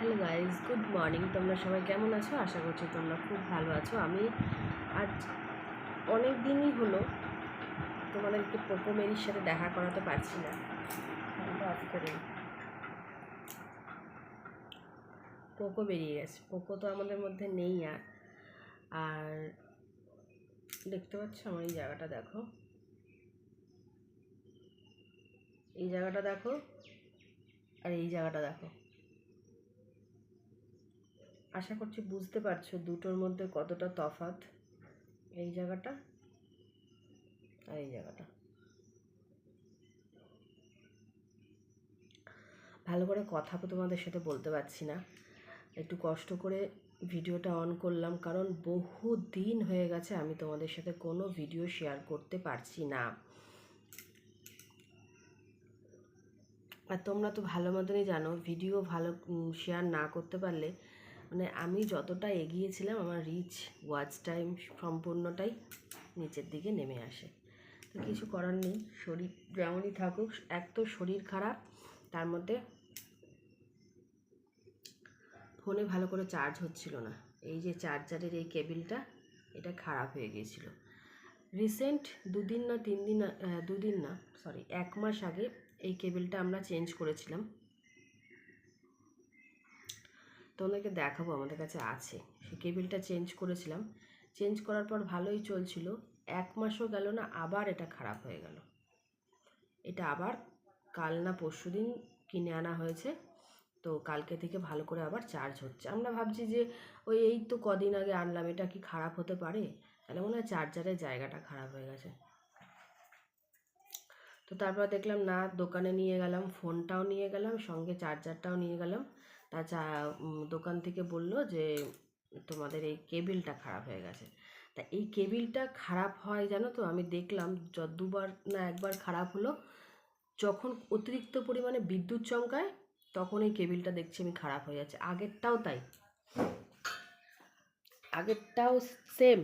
Hello guys, good morning. তোমরা সবাই কেমন আছো? আশা করছি তোমরা খুব ভালো আছো। আমি আজ অনেক দিনই হলো তোমাদেরকে পোকো মেরির সাথে দেখা করাতে পারছি না, কিন্তু আজকে পোকো বেরিয়ে গেছে। পোকো তো আমাদের মধ্যে নেই আর। আর দেখতে পাচ্ছ আমার এই জায়গাটা দেখো, এই জায়গাটা দেখো, আর এই জায়গাটা দেখো। আশা করছি বুঝতে পারছো দুটোর মধ্যে কতটা তফাৎ। এই জায়গাটা আর এই জায়গাটা। ভালো করে কথা তোমাদের সাথে বলতে পারছি না, একটু কষ্ট করে ভিডিওটা অন করলাম, কারণ বহু দিন হয়ে গেছে আমি তোমাদের সাথে কোনো ভিডিও শেয়ার করতে পারছি না। আর তোমরা তো ভালো মতনই জানো, ভিডিও ভালো শেয়ার না করতে পারলে মানে আমি যতটা এগিয়েছিলাম আমার রিচ, ওয়াচ টাইম সম্পূর্ণটাই নিচের দিকে নেমে আসে। তো কিছু করার নেই, শরীর যেমনই থাকুক। এক তো শরীর খারাপ, তার মধ্যে ফোনে ভালো করে চার্জ হচ্ছিল না। এই যে চার্জারের এই কেবিলটা, এটা খারাপ হয়ে গিয়েছিল। রিসেন্ট এক মাস আগে এই কেবিলটা আমরা চেঞ্জ করেছিলাম। তোমাদেরকে দেখাবো, আমাদের কাছে আছে। সেই কেবিলটা চেঞ্জ করেছিলাম, চেঞ্জ করার পর ভালোই চলছিল। এক মাসও গেল না, আবার এটা খারাপ হয়ে গেল। এটা আবার কাল না পরশু দিন কিনে আনা হয়েছে, তো কালকে থেকে ভালো করে আবার চার্জ হচ্ছে। আমরা ভাবছি যে এই তো কদিন আগে আনলাম, এটা কি খারাপ হতে পারে? তাহলে মনে হয় চার্জারের জায়গাটা খারাপ হয়ে গেছে। তো তারপর দেখলাম না, দোকানে নিয়ে গেলাম, ফোনটাও নিয়ে গেলাম, সঙ্গে চার্জারটাও নিয়ে গেলাম। দোকান থেকে বলল যে তোমাদের এই কেবিলটা খারাপ হয়ে গেছে। তা এই কেবিলটা খারাপ হয় জানো তো, আমি দেখলাম দুবার না একবার খারাপ হলো, যখন অতিরিক্ত পরিমাণে বিদ্যুৎ চমকায় তখন এই কেবিলটা দেখছি আমি খারাপ হয়ে যাচ্ছে। আগেরটাও সেম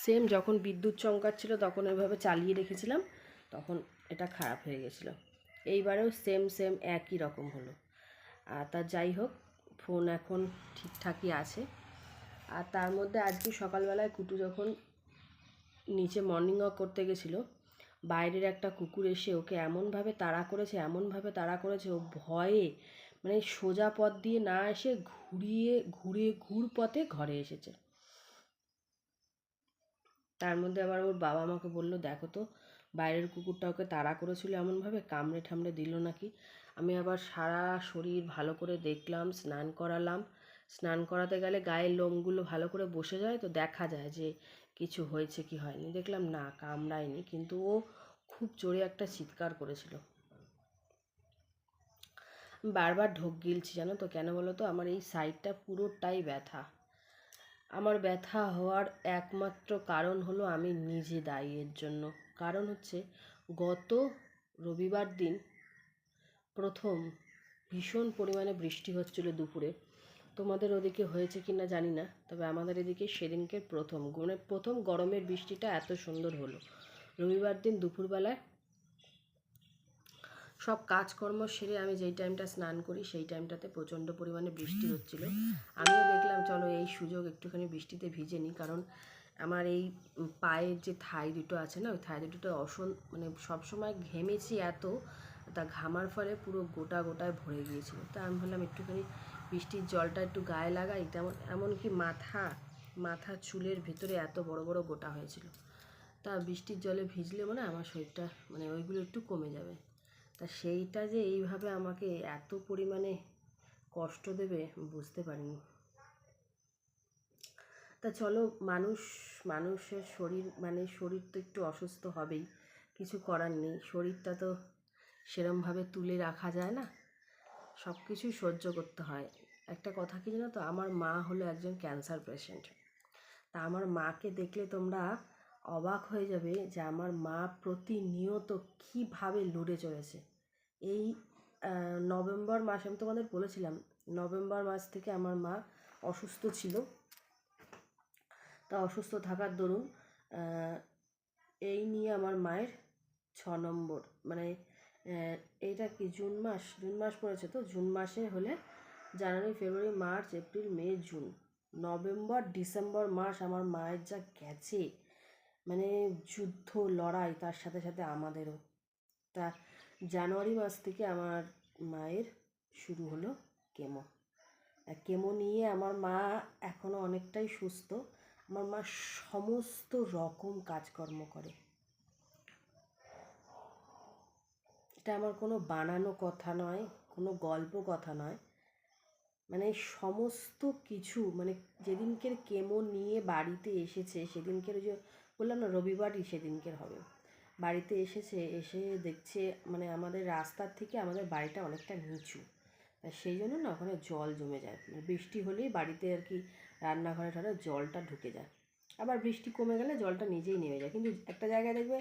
সেম যখন বিদ্যুৎ চমকাচ্ছিল তখন ওইভাবে চালিয়ে রেখেছিলাম, তখন এটা খারাপ হয়ে গেছিলো। এইবারেও সেম একই রকম হলো। আর তা যাই হোক, ফোন এখন ঠিকঠাকই আছে। আর তার মধ্যে আজকে সকালবেলায় কুটু যখন নিচে মর্নিং ওয়াক করতে গেছিলো, বাইরের একটা কুকুর এসে ওকে এমনভাবে তাড়া করেছে, ও ভয়ে মানে সোজা পথ দিয়ে না এসে ঘুর পথে ঘরে এসেছে। তার মধ্যে আবার ওর বাবা আমাকে বললো, দেখো তো বাইরের কুকুরটা ওকে তাড়া করেছিল এমনভাবে, কামড়ে ঠামড়ে দিল নাকি। আমি আবার সারা শরীর ভালো করে দেখলাম, স্নান করালাম। স্নান করাতে গেলে গায়ের লোমগুলো ভালো করে বসে যায়, তো দেখা যায় যে কিছু হয়েছে কি হয়নি। দেখলাম না, কামড়ায়নি, কিন্তু ও খুব জোরে একটা চিৎকার করেছিল। বারবার ঢোক গিলছি জানো তো, কেন বলো তো, আমার এই সাইডটা পুরোটাই ব্যথা। আমার ব্যথা হওয়ার একমাত্র কারণ হলো আমি নিজে দায়ী এর জন্য। কারণ হচ্ছে গত রবিবার দিন প্রথম ভীষণ পরিমাণে বৃষ্টি হচ্ছিল দুপুরে। তোমাদের ওদিকে হয়েছে কি না জানি না, তবে আমাদের এদিকে সেদিনকে প্রথম গরমের বৃষ্টিটা এত সুন্দর হলো। রবিবার দিন দুপুরবেলায় সব কাজকর্ম সেরে আমি যেই টাইমটা স্নান করি সেই টাইমটাতে প্রচণ্ড পরিমাণে বৃষ্টি হচ্ছিল। আমিও দেখলাম চলো এই সুযোগ একটুখানি বৃষ্টিতে ভিজে নিই, কারণ আমার এই পায়ের যে থাই দুটো আছে না, ওই থাই দুটোতে মানে সবসময় ঘেমেছি এত, তা ঘামার ফলে পুরো গোটায় ভরে গিয়েছিল। তা আমি ভাবলাম একটুখানি বৃষ্টির জলটা একটু গায়ে লাগাই, এমনকি মাথা চুলের ভিতরে এত বড় বড় গোটা হয়েছিল। তা বৃষ্টির জলে ভিজলে মানে আমার শরীরটা মানে ওইগুলো একটু কমে যাবে। তা সেইটা যে এইভাবে আমাকে এত পরিমাণে কষ্ট দেবে বুঝতে পারিনি। তা চলো, মানুষের শরীর মানে শরীর তো একটু অসুস্থ হবেই, কিছু করার নেই। শরীরটা তো সেরমভাবে তুলে রাখা যায় না, সব কিছুই সহ্য করতে হয়। একটা কথা কি জানো তো, আমার মা হলো একজন ক্যান্সার পেশেন্ট। তা আমার মাকে দেখলে তোমরা অবাক হয়ে যাবে যে আমার মা প্রতিনিয়ত কীভাবে লড়ে চলেছে। এই নভেম্বর মাস, আমি তোমাদের বলেছিলাম নভেম্বর মাস থেকে আমার মা অসুস্থ ছিল। তা অসুস্থ থাকার দরুন এই নিয়ে আমার মায়ের 6 নম্বর, মানে এইটা কি জুন মাস পড়েছে, তো জুন মাসে হলে জানুয়ারি, ফেব্রুয়ারি, মার্চ, এপ্রিল, মে, জুন, নভেম্বর, ডিসেম্বর মাস আমার মায়ের যা গেছে, মানে যুদ্ধ লড়াই, তার সাথে সাথে আমাদেরও। তা জানুয়ারি মাস থেকে আমার মায়ের শুরু হলো কেমো। কেমো নিয়ে আমার মা এখনও অনেকটাই সুস্থ। আমার মা সমস্ত রকম কাজকর্ম করে। এটা আমার কোনো বানানো কথা নয়, কোনো গল্প কথা নয়, মানে সমস্ত কিছু, মানে যেদিনকের কেমো নিয়ে বাড়িতে এসেছে সেদিনকের, যে বললাম না রবিবারই সেদিনকের হবে, বাড়িতে এসেছে, এসে দেখছে মানে আমাদের রাস্তার থেকে আমাদের বাড়িটা অনেকটা নিচু, সেই জন্য না ওখানে জল জমে যায়, বৃষ্টি হলেই বাড়িতে আর কি রান্নাঘরে ঠারে জলটা ঢুকে যায়, আবার বৃষ্টি কমে গেলে জলটা নিজেই নেমে যায়, কিন্তু একটা জায়গায় দেখবে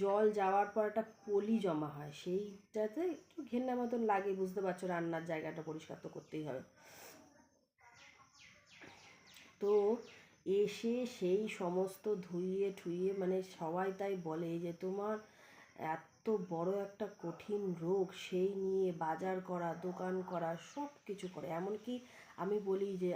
জল যাওয়ার পর একটা পলি জমা হয়, সেইটাতে একটু ঘেন্না মতন লাগে, বুঝতে পারছো, রান্নার জায়গাটা পরিষ্কার তো করতেই হবে। তো এসে সেই সমস্ত ধুইয়ে ঠুইয়ে, মানে সবাই তাই বলে যে তোমার এত বড় একটা কঠিন রোগ, সেই নিয়ে বাজার করা, দোকান করা, সব কিছু করে, এমনকি আমি বলি যে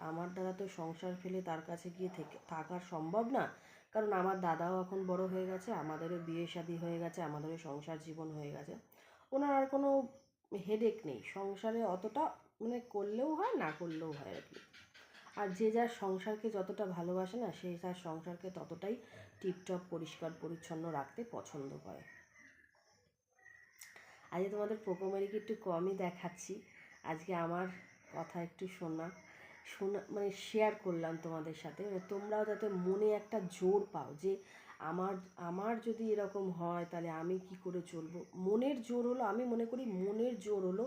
আমার দ্বারা তো সংসার ফেলে তার কাছে গিয়ে থাকা সম্ভব না, কারণ আমার দাদাও এখন বড় হয়ে গেছে, আমাদেরও বিয়ে শাদী হয়ে গেছে, আমাদেরও সংসার জীবন হয়ে গেছে, ওনার আর কোনো হেডেক নেই সংসারে, অতটা মানে করলেও হয় না করলেও হয় আর কি। আর যে যার সংসারকে যতটা ভালোবাসে না, সে তার সংসারকে ততটাই টিপটপ পরিষ্কার পরিচ্ছন্ন রাখতে পছন্দ করে। আজকে তোমাদের পোকোমেরিকে একটু কমই দেখাচ্ছি, আজকে আমার কথা একটু শোনা মানে শেয়ার করলাম তোমাদের সাথে, তোমরাও যাতে মনে একটা জোর পাও যে আমার যদি এরকম হয় তাহলে আমি কি করে চলবো। মনের জোর হলো, আমি মনে করি মনের জোর হলো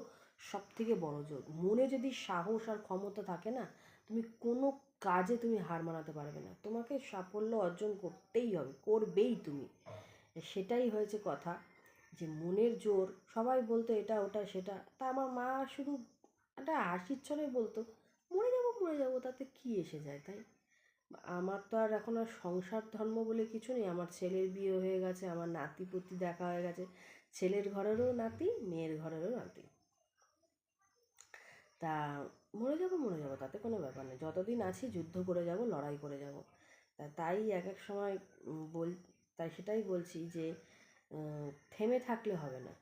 সব থেকে বড় জোর। মনে যদি সাহস আর ক্ষমতা থাকে না, তুমি কোনো কাজে তুমি হার মানাতে পারবে না, তোমাকে সাফল্য অর্জন করতেই হবে, করবেই তুমি। সেটাই হয়েছে কথা, যে মনের জোর। সবাই বলতো এটা ওটা সেটা, তা আমার মা শুধু একটা হাসির ছলে বলতো মরে যাবো তাতে কি এসে যায়, তাই আমার তো আর এখন আর সংসার ধর্ম বলে কিছু নেই, আমার ছেলের বিয়ে হয়ে গেছে, আমার নাতি পুতি দেখা হয়ে গেছে, ছেলের ঘরেরও নাতি, মেয়ের ঘরেরও নাতি, তা মরে যাবো তাতে কোনো ব্যাপার নেই, যতদিন আছি যুদ্ধ করে যাব, লড়াই করে যাব। তাই এক এক সময় তাই সেটাই বলছি যে থেমে থাকলে হবে না,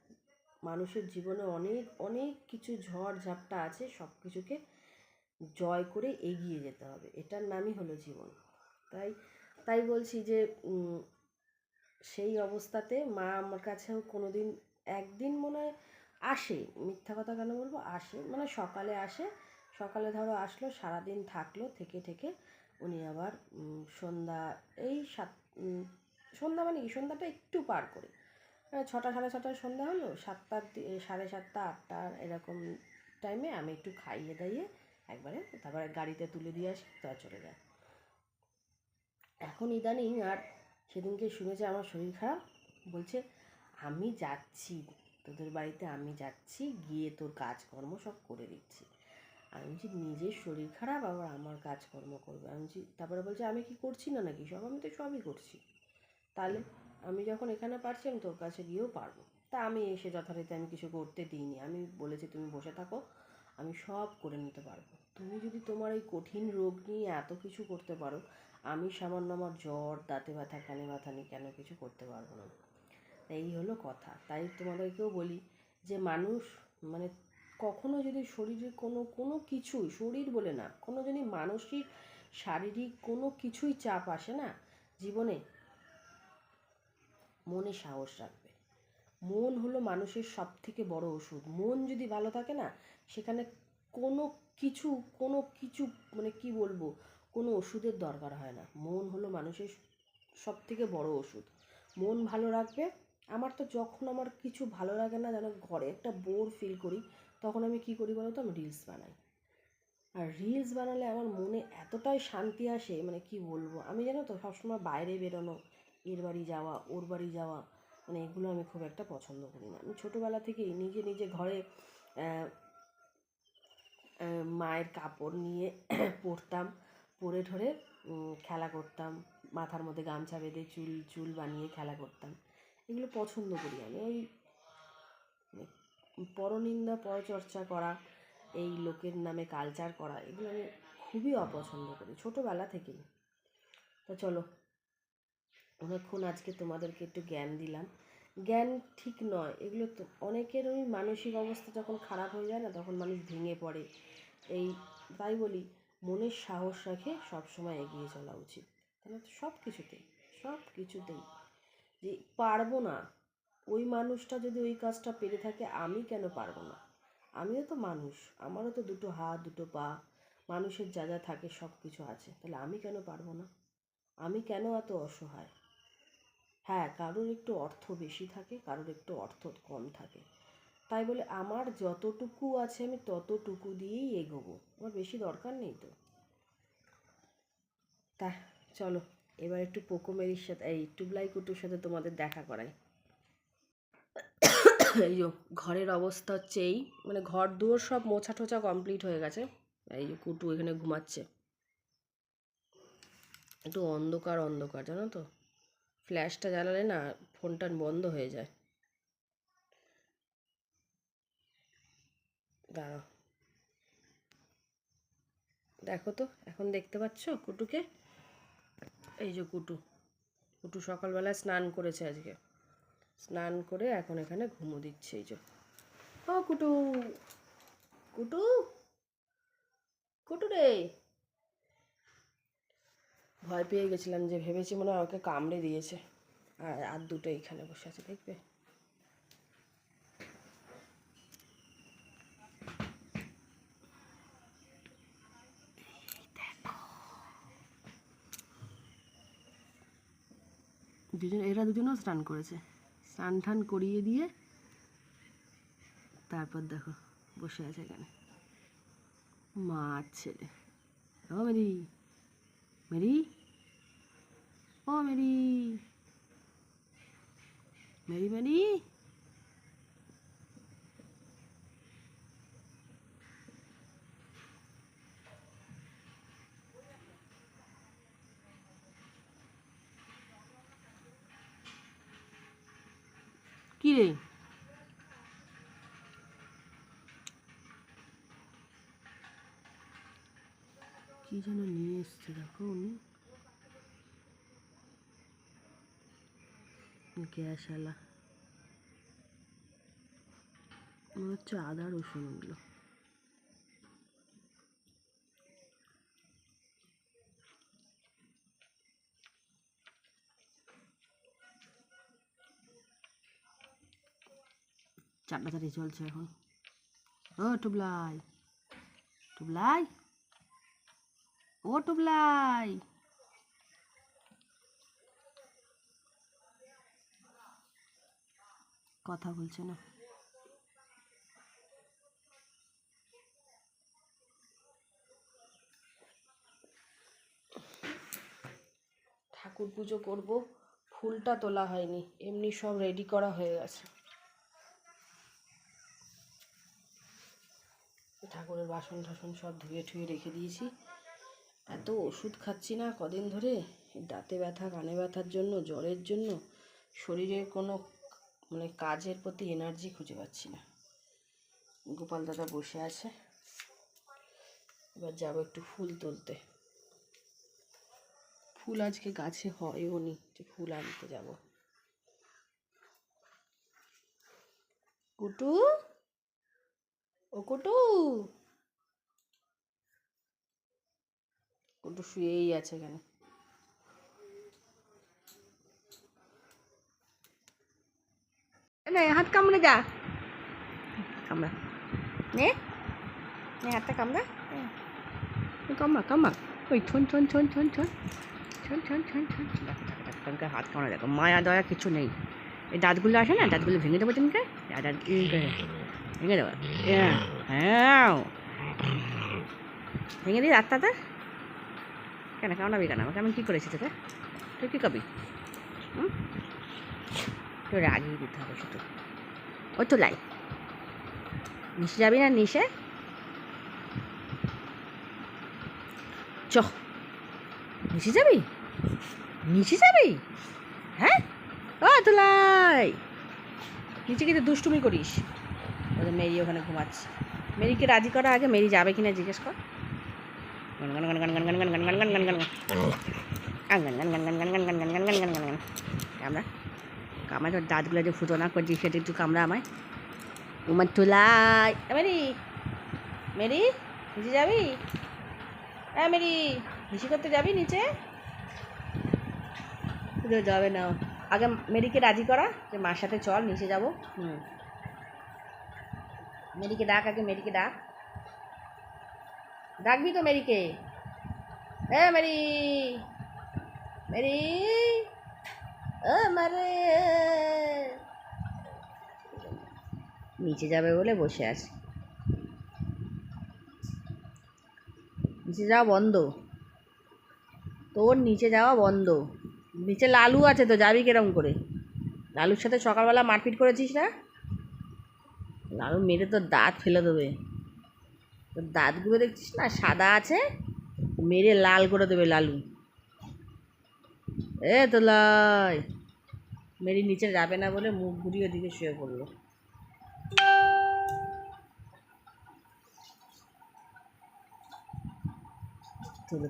মানুষের জীবনে অনেক অনেক কিছু ঝড় ঝাপটা আছে, সব কিছুকে জয় করে এগিয়ে যেতে হবে, এটার নামই হলো জীবন। তাই তাই বলছি যে সেই অবস্থাতে মা আমার কাছেও কোনো দিন, একদিন মনে হয় আসে, মিথ্যা কথা কেন বলবো, আসে মানে সকালে আসে, সকালে ধরো আসলো, সারাদিন থাকলো, থেকে উনি আবার সন্ধ্যা এই সন্ধ্যা মানে কি সন্ধ্যাটা একটু পার করে, 6টা সাড়ে 6টায় সন্ধ্যা হলো, 7টার 7:30 8টা এরকম টাইমে আমি একটু খাইয়ে দাইয়ে একবারে তারপরে গাড়িতে তুলে দিয়ে আসি, তারা চলে যায়। এখন ইদানিং আর, সেদিনকে শুনেছে আমার শরীর খারাপ, বলছে আমি যাচ্ছি তোদের বাড়িতে, আমি যাচ্ছি গিয়ে তোর কাজকর্ম সব করে দিচ্ছি। আমি বলছি নিজের শরীর খারাপ আবার আমার কাজকর্ম করবে, আমি বলছি, তারপরে বলছে আমি কি করছি না নাকি, সব আমি তো সবই করছি, তাহলে আমি যখন এখানে পারছি আমি তোর কাছে গিয়েও পারবো। তা আমি এসে যথারীতি আমি কিছু করতে দিইনি, আমি বলেছি তুমি বসে থাকো, আমি সব করে নিতে পারবো, তুমি যদি তোমার এই কঠিন রোগ নিয়ে এত কিছু করতে পারো, আমি সামান্য আমার জ্বর, দাঁতে ব্যথা, কানে ব্যথা নিয়ে কেন কিছু করতে পারবো না। এই হলো কথা। তাই তোমাদেরকেও বলি যে মানুষ মানে কখনো যদি শরীরে কোনো কিছুই, শরীর বলে না, কোনো যদি মানসিক শারীরিক কোনো কিছুই চাপ আসে না জীবনে, মনে সাহস রাখবে। মন হলো মানুষের সব থেকে বড় ওষুধ। মন যদি ভালো থাকে না, সেখানে কোনো কিছু কোনো কিছু মানে কি বলবো, কোনো ওষুধের দরকার হয় না। মন হলো মানুষের সব থেকে বড় ওষুধ। মন ভালো রাখবে। আমার তো যখন আমার কিছু ভালো লাগে না, যেন ঘরে একটা বোর ফিল করি, তখন আমি কী করি বলো তো, আমি রিলস বানাই। আর রিলস বানালে আমার মনে এতটাই শান্তি আসে, মানে কি বলবো, আমি জানো তো সবসময় বাইরে বেরোনো, এর বাড়ি যাওয়া ওর বাড়ি যাওয়া, মানে এগুলো আমি খুব একটা পছন্দ করি না। আমি ছোটোবেলা থেকেই নিজে ঘরে মায়ের কাপড় নিয়ে পরতাম, পরে ঠরে খেলা করতাম, মাথার মধ্যে গামছা বেঁধে চুল বানিয়ে খেলা করতাম, এগুলো পছন্দ করি আমি। ওই পরনিন্দা পরচর্চা করা, এই লোকের নামে কালচার করা, এগুলো আমি খুবই অপছন্দ করি ছোটোবেলা থেকেই। তো চলো, অনেকক্ষণ আজকে তোমাদেরকে একটু জ্ঞান দিলাম। জ্ঞান ঠিক নয়, এগুলো তো অনেকের ওই মানসিক অবস্থা যখন খারাপ হয়ে যায় না, তখন মানুষ ভেঙে পড়ে। এই তাই বলি, মনের সাহস রেখে সবসময় এগিয়ে চলা উচিত, তাই না? সব কিছুতেই যে পারবো না, ওই মানুষটা যদি ওই কাজটা পেরে থাকে, আমি কেন পারবো না? আমিও তো মানুষ, আমারও তো দুটো হাত দুটো পা, মানুষের যা যা থাকে সব কিছু আছে, তাহলে আমি কেন পারবো না? আমি কেন এত অসহায়? হ্যাঁ, কারোর একটু অর্থ বেশি থাকে, কারোর একটু অর্থ কম থাকে, তাই বলে আমার যতটুকু আছে আমি ততটুকু দিয়েই এগোবো, আমার বেশি দরকার নেই তো। তা চলো, এবার একটু পোকোমেরির সাথে, এই টুবলাই কুটুর সাথে তোমাদের দেখা করাই। এই যে ঘরের অবস্থা হচ্ছে এই, মানে ঘর দুয়ার সব মোছা টোছা কমপ্লিট হয়ে গেছে। এই যে কুটু এখানে ঘুমাচ্ছে, একটু অন্ধকার অন্ধকার জানো তো, ফ্ল্যাশটা জ্বালালে না ফোনটা বন্ধ হয়ে যায়। দাঁড়াও, দেখো তো এখন দেখতে পাচ্ছ কুটুকে? এই যে কুটু সকালবেলায় স্নান করেছে আজকে, স্নান করে এখন এখানে ঘুমো দিচ্ছে। এই যে ও কুটু, কুটু কুটু রে, ভয় পেয়ে গেছিলাম, যে ভেবেছি মনে হয় ওকে কামড়ে দিয়েছে। আর দুটো এইখানে বসে আছে, দেখবে? এরা দুজনও স্নান করেছে, স্নান টান করিয়ে দিয়ে তারপর দেখো বসে আছে এখানে, মা আর ছেলে। ও মেরি, মেরি, ও মেরি, মেরি মেরি, কি রে? কি যেন নিয়ে এসছে দেখো উনি, গ্যাস আলা, মনে হচ্ছে আদা রসুন ওগুলো। চাটাচাটি চলছে এখন। ও টুবলাই, টুবলাই, ও টুবলাই, কথা বলছে না। ঠাকুর পুজো করব, ফুলটা তোলা হয়নি, এমনি সব রেডি করা হয়ে গেছে। ঠাকুরের বাসন টাসন সব ধুয়ে ঠুয়ে রেখে দিয়েছি। এত ওষুধ খাচ্ছি না কদিন ধরে, দাঁতে ব্যথা, কানে ব্যথার জন্য, জ্বরের জন্য, শরীরের কোনো মানে কাজের প্রতি এনার্জি খুঁজে পাচ্ছি না। গোপাল দাদা বসে আছে, এবার যাবো একটু ফুল তুলতে। ফুল আজকে গাছে হয়ও নি, যে ফুল আনতে যাব। কুটু, ও কুটু, কুটু শুয়েই আছে এখানে। না হাত কামড়ে যা, কামড়া, নে নে হাতটা কামড়া, কামড়া কামড়া, ওই ছন ছন ছন ছন ছন ছন ছন ছন ছন, দেখো হাত কামড়া, দেখো মায়া দয়া কিছু নেই। এই দাঁতগুলো আসে না, দাঁতগুলো ভেঙে দেবো তোমাকে, দাঁত ভেঙে দেবো। হ্যাঁ ভেঙে দিই রাস্তাতে, কেন কামড়াবি কেন আমাকে? আমি কী করেছি তোকে? তুই কী কবি? তোর রাগিয়ে দিতে হবে শুধু। ওই তো লাই, নিচে যাবি না? নিচে চ, নিচে যাবি, নিচে যাবি? হ্যাঁ ও তোলাই, নিচে কিন্তু দুষ্টুমি করিস। ওদের মেয়ে ওখানে ঘুমাচ্ছে। মেরিকে রাজি করা আগে, মেরি যাবে কিনা জিজ্ঞেস কর। কামড়া কামড়া, তোর দাঁতগুলো যে ফুটো করছি সেটা একটু কামড়া আমায়। উমার তোলাই মেরি, মেরি নিচে যাবি? হ্যাঁ মেরি, হিসি করতে যাবি নিচে? যাবে না, আগে মেরিকে রাজি করা যে মার সাথে চল নিচে যাবো। মেরিকে ডাক আগে, মেরিকে ডাক, ডাকবি তো মেরিকে? এ মেরি, মেরি, ও মারে, নিচে যাবে বলে বসে আছে। নিচে যাওয়া বন্ধ, তোর নিচে যাওয়া বন্ধ। নিচে লালু আছে তো, যাবি কিরম করে? লালুর সাথে সকালবেলা মারপিট করেছিস না? লালু মেরে তোর দাঁত ফেলে দেবে। তোর দাঁতগুলো দেখছিস না সাদা আছে, মেরে লাল করে দেবে লালু। এ তোলাই, মেরি নিচে যাবে না বলে মুখ ঘুরিয়ে ওদিকে শুয়ে পড়লো। তোকে